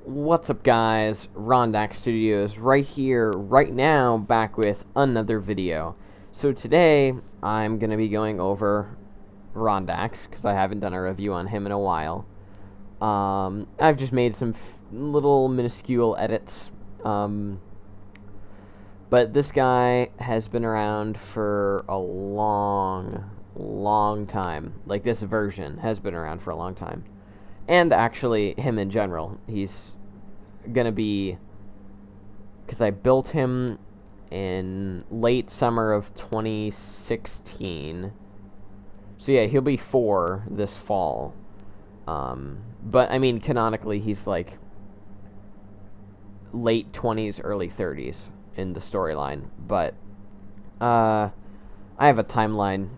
What's up, guys? Rondax Studios right here, right now, back with another video. So today, I'm going to be going over Rondax, because I haven't done a review on him in a while. I've just made some little minuscule edits. But this guy has been around for a long time. Like, this version has been around for a long time. And actually, him in general. He's gonna be, because I built him in late summer of 2016. So yeah, he'll be 4 this fall. But I mean, canonically, he's like late 20s, early 30s in the storyline. But I have a timeline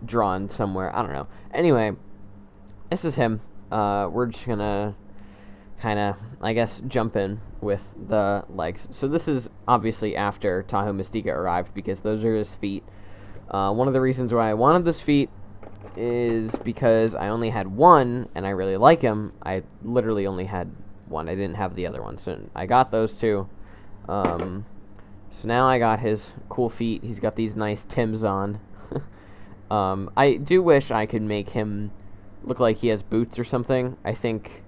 drawn somewhere. I don't know. Anyway, this is him. We're just gonna kind of, I guess, jump in with the legs. So this is obviously after Tahoe Mystica arrived, because those are his feet. One of the reasons why I wanted this feet is because I only had one, and I really like him. I literally only had one. I didn't have the other one, so I got those two. So now I got his cool feet. He's got these nice Timbs on. I do wish I could make him look like he has boots or something. I think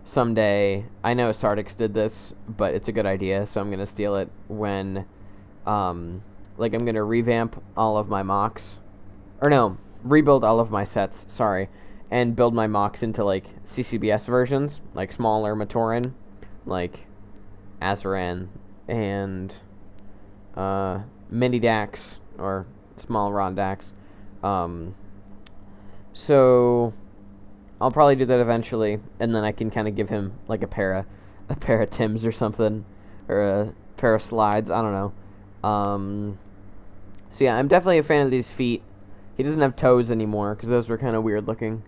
someday, I know Sardix did this, but it's a good idea, so I'm going to steal it when, I'm going to revamp all of my mocks, or no, rebuild all of my sets, sorry, and build my mocks into, like, CCBS versions, like smaller Matoran, like Azaran, and, Mini Dax, or small Rondax. So I'll probably do that eventually, and then I can kind of give him like a pair of Timbs or something, or a pair of slides. I don't know. So yeah, I'm definitely a fan of these feet. He doesn't have toes anymore because those were kind of weird looking.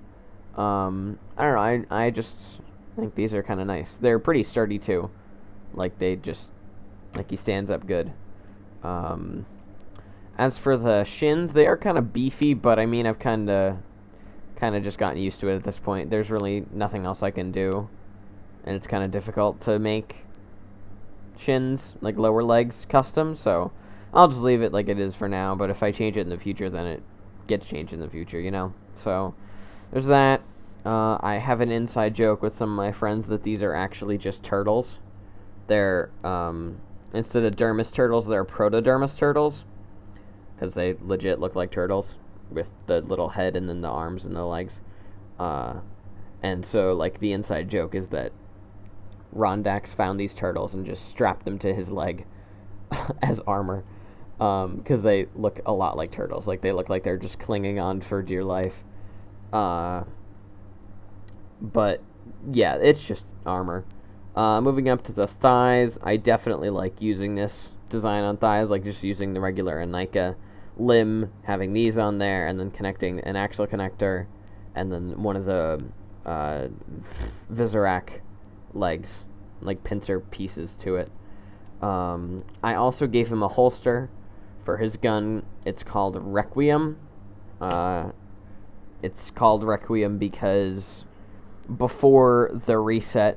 I don't know. I just think these are kind of nice. They're pretty sturdy too. Like he stands up good. As for the shins, they are kind of beefy, but I mean, I've kind of just gotten used to it at this point. There's really nothing else I can do, and it's kind of difficult to make shins, like lower legs, custom, so I'll just leave it like it is for now, but if I change it in the future, then it gets changed in the future, you know? So, there's that. I have an inside joke with some of my friends that these are actually just turtles. They're, instead of Dermis Turtles, they're Protodermis Turtles, because they legit look like turtles, with the little head and then the arms and the legs. And so, like, the inside joke is that Rondax found these turtles and just strapped them to his leg as armor. Because they look a lot like turtles. Like, they look like they're just clinging on for dear life. But, yeah, it's just armor. Moving up to the thighs, I definitely like using this design on thighs, like just using the regular Anika limb, having these on there, and then connecting an axle connector, and then one of the Visorak legs, like pincer pieces to it. I also gave him a holster for his gun. It's called Requiem. It's called Requiem because before the reset,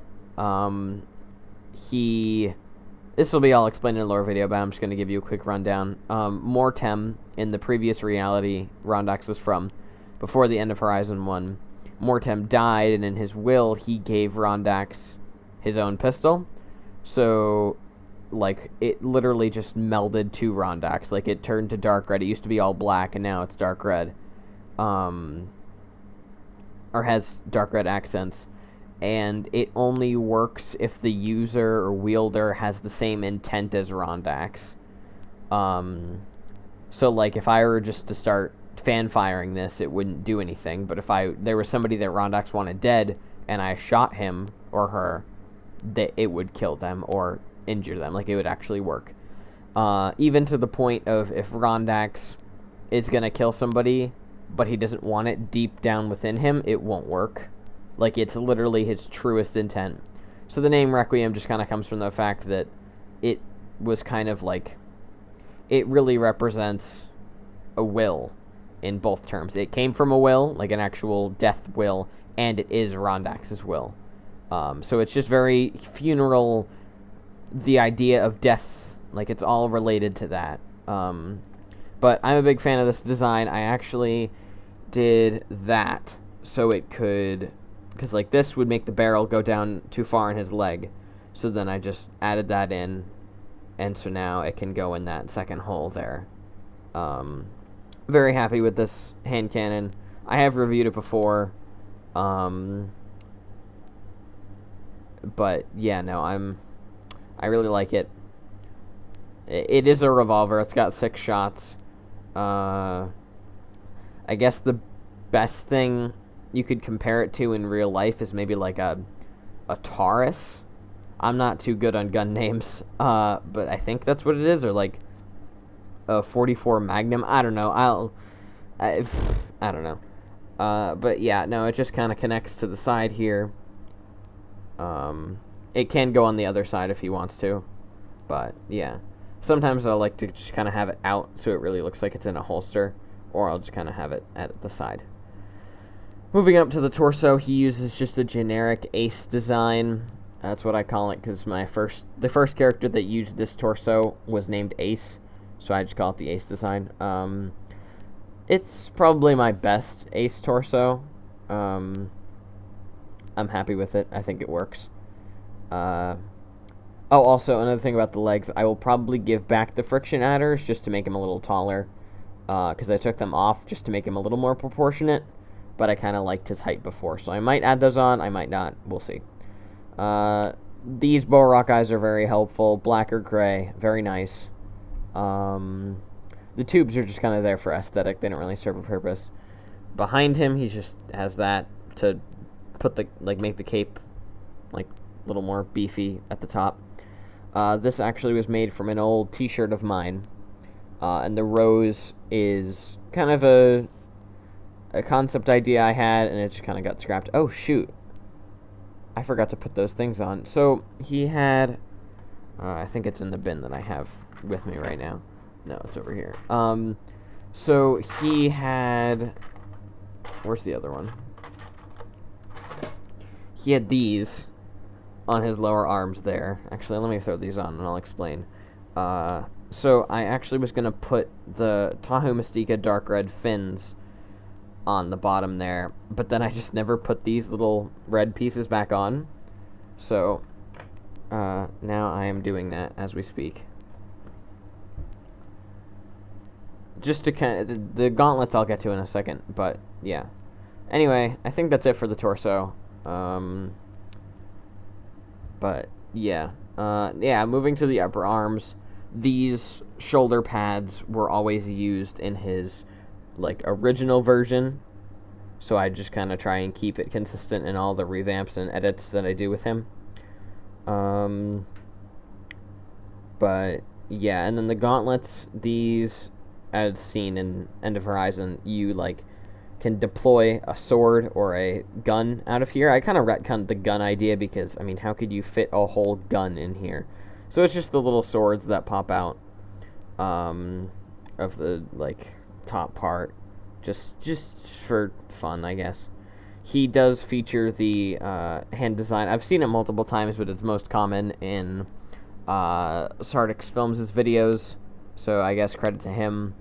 this will be all explained in a lower video, but I'm just going to give you a quick rundown. Mortem, in the previous reality Rondax was from, before the end of Horizon 1, Mortem died, and in his will, he gave Rondax his own pistol. So, like, it literally just melded to Rondax. Like, it turned to dark red. It used to be all black, and now it's dark red. Or has dark red accents. And it only works if the user or wielder has the same intent as Rondax. So, like, if I were just to start fan-firing this, it wouldn't do anything. But if there was somebody that Rondax wanted dead, and I shot him or her, it would kill them or injure them. Like, it would actually work. Even to the point of if Rondax is going to kill somebody, but he doesn't want it deep down within him, it won't work. Like, it's literally his truest intent. So the name Requiem just kind of comes from the fact that it was kind of like, it really represents a will in both terms. It came from a will, like an actual death will, and it is Rondax's will. So it's just very funeral, the idea of death, like it's all related to that. But I'm a big fan of this design. I actually did that so it could, because like this would make the barrel go down too far in his leg. So then I just added that in, and so now it can go in that second hole there. Very happy with this hand cannon. I have reviewed it before. But yeah, no, I really like it. It is a revolver. It's got 6 shots. I guess the best thing you could compare it to in real life is maybe like a Taurus. I'm not too good on gun names, but I think that's what it is, or like a 44 Magnum. I don't know. I don't know. But yeah, no, it just kind of connects to the side here. It can go on the other side if he wants to, but yeah. Sometimes I like to just kind of have it out so it really looks like it's in a holster, or I'll just kind of have it at the side. Moving up to the torso, he uses just a generic ace design. That's what I call it, because the first character that used this torso was named Ace, so I just call it the Ace design. It's probably my best Ace torso. I'm happy with it. I think it works. Also, another thing about the legs, I will probably give back the friction adders just to make him a little taller, because I took them off just to make him a little more proportionate, but I kind of liked his height before, so I might add those on, I might not, we'll see. These bow rock eyes are very helpful, black or gray, very nice. The tubes are just kind of there for aesthetic, they don't really serve a purpose. Behind him, he just has that to put make the cape like a little more beefy at the top. This actually was made from an old t-shirt of mine, and the rose is kind of a concept idea I had, and it just kind of got scrapped. Oh shoot, I forgot to put those things on. So he had, I think it's in the bin that I have with me right now. No, it's over here. So he had, where's the other one? He had these on his lower arms there. Actually, let me throw these on and I'll explain. So I actually was going to put the Tahoe Mystica dark red fins on the bottom there, but then I just never put these little red pieces back on. So now I am doing that as we speak. Just to kind of, the gauntlets I'll get to in a second, but yeah. Anyway, I think that's it for the torso. But yeah, moving to the upper arms, these shoulder pads were always used in his original version, so I just kind of try and keep it consistent in all the revamps and edits that I do with him. But yeah, and then the gauntlets, these, as seen in End of Horizon, you can deploy a sword or a gun out of here. I kind of retconned the gun idea because, I mean, how could you fit a whole gun in here? So it's just the little swords that pop out of the, top part. Just for fun, I guess. He does feature the hand design. I've seen it multiple times, but it's most common in Sardix Films' videos. So I guess credit to him.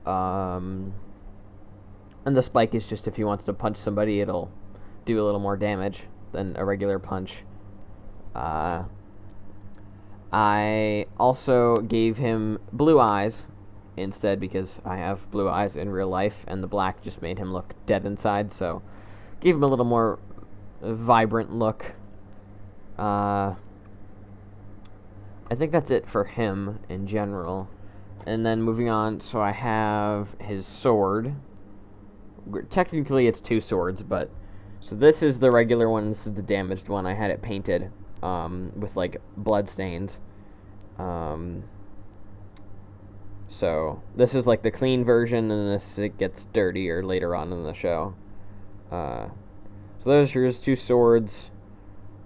And the spike is just if he wants to punch somebody, it'll do a little more damage than a regular punch. I also gave him blue eyes instead because I have blue eyes in real life, and the black just made him look dead inside, so gave him a little more vibrant look. I think that's it for him in general. And then moving on, so I have his sword. Technically it's 2 swords, but so this is the regular one, this is the damaged one. I had it painted with blood stains. So this is the clean version, and this it gets dirtier later on in the show. So those are his 2 swords.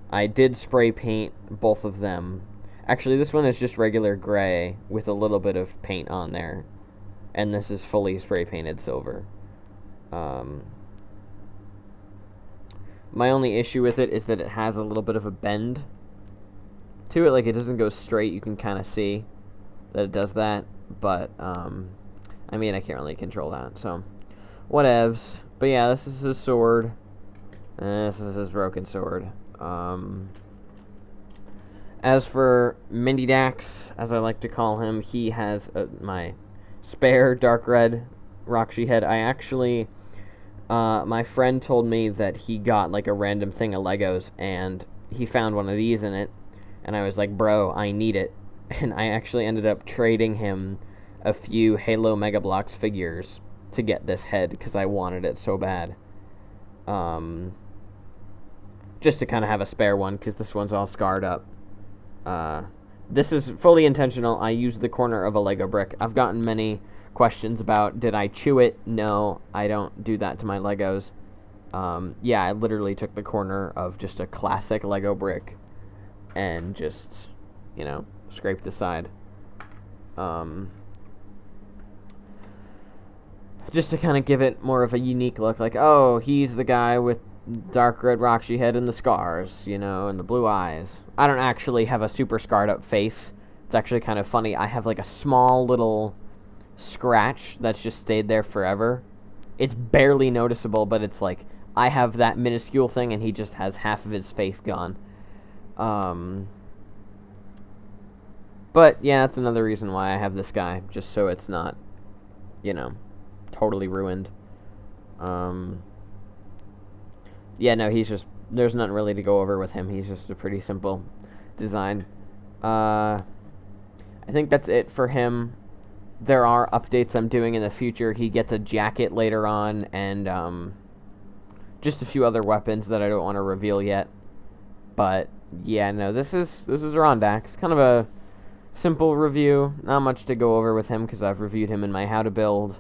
I did spray paint both of them. Actually, this one is just regular gray with a little bit of paint on there, and this is fully spray painted silver. My only issue with it is that it has a little bit of a bend to it. Like, it doesn't go straight. You can kind of see that it does that. But, I mean, I can't really control that. So, whatevs. But yeah, this is his sword. And this is his broken sword. As for Mindydax, as I like to call him, he has my spare dark red Roxy head. I actually, my friend told me that he got like a random thing of Legos and he found one of these in it, and I was like, bro, I need it. And I actually ended up trading him a few Halo Mega Bloks figures to get this head because I wanted it so bad. Just to kind of have a spare one because this one's all scarred up. This is fully intentional. I used the corner of a Lego brick. I've gotten many questions about, did I chew it? No, I don't do that to my Legos. Yeah, I literally took the corner of just a classic Lego brick and just, you know, scraped the side. Just to kind of give it more of a unique look, like, oh, he's the guy with dark red Roxy head and the scars, you know, and the blue eyes. I don't actually have a super scarred up face. It's actually kind of funny. I have like a small little scratch that's just stayed there forever. It's barely noticeable, but it's like I have that minuscule thing and he just has half of his face gone. But yeah, that's another reason why I have this guy, just so it's not, you know, totally ruined. Yeah, no, he's just, there's nothing really to go over with him. He's just a pretty simple design. I think that's it for him. There are updates I'm doing in the future. He gets a jacket later on, and just a few other weapons that I don't want to reveal yet. But yeah, no, this is Rondax. Kind of a simple review. Not much to go over with him because I've reviewed him in my how to build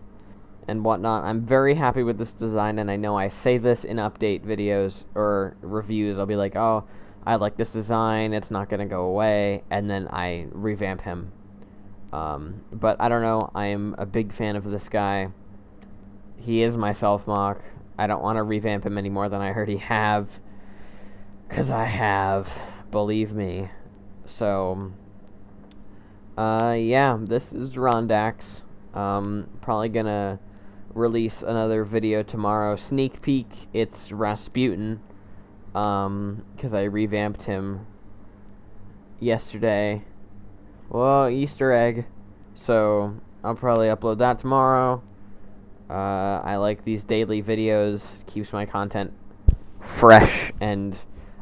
and whatnot. I'm very happy with this design, and I know I say this in update videos or reviews. I'll be like, oh, I like this design, it's not going to go away, and then I revamp him. But I don't know, I am a big fan of this guy. He is my self-mock. I don't want to revamp him any more than I already have, because I have, believe me. So, yeah, this is Rondax. Probably gonna release another video tomorrow. Sneak peek, it's Rasputin, because I revamped him yesterday. Well, Easter egg. So, I'll probably upload that tomorrow. I like these daily videos. Keeps my content fresh, and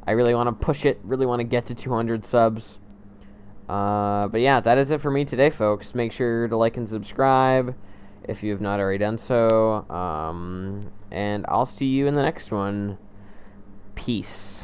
I really want to push it, really want to get to 200 subs. But yeah, that is it for me today, folks. Make sure to like and subscribe if you have not already done so. And I'll see you in the next one. Peace.